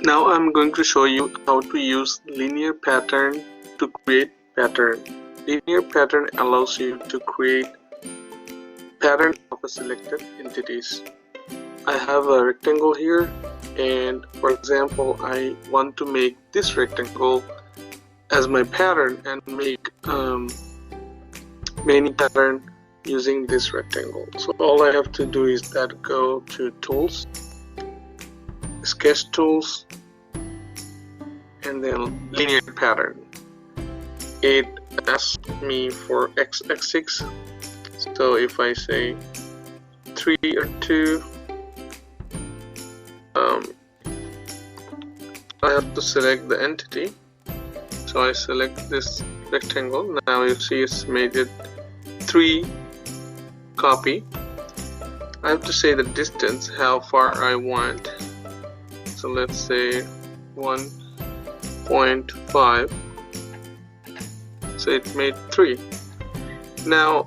Now I'm going to show you how to use linear pattern to create pattern. Linear pattern allows you to create pattern of a selected entities. I have a rectangle here, and for example I want to make this rectangle as my pattern and make many pattern using this rectangle. So all I have to do is that go to tools, sketch tools, and then linear pattern. It asks me for x-axis, so if I say 3 or 2, I have to select the entity. So I select this rectangle. Now you see it's made it 3 copy. I have to say the distance, how far I want. So let's say 1.5. So it made 3. Now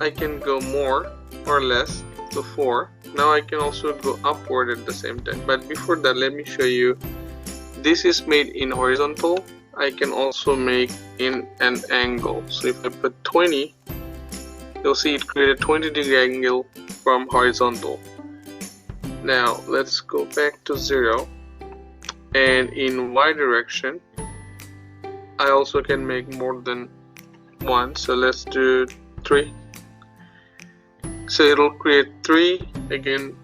I can go more or less to 4. Now I can also go upward at the same time. But before that, let me show you. This is made in horizontal. I can also make in an angle. So if I put 20, you'll see it created a 20-degree angle from horizontal. Now let's go back to 0, and in Y direction I also can make more than 1. So let's do 3. So it'll create 3. Again,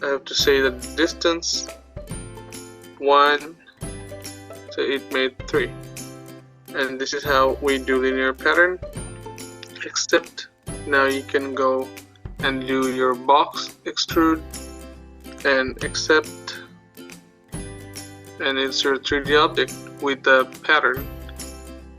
I have to say the distance 1. So it made 3. And this is how we do linear pattern, except now you can go and do your box extrude and accept and insert 3D object with the pattern.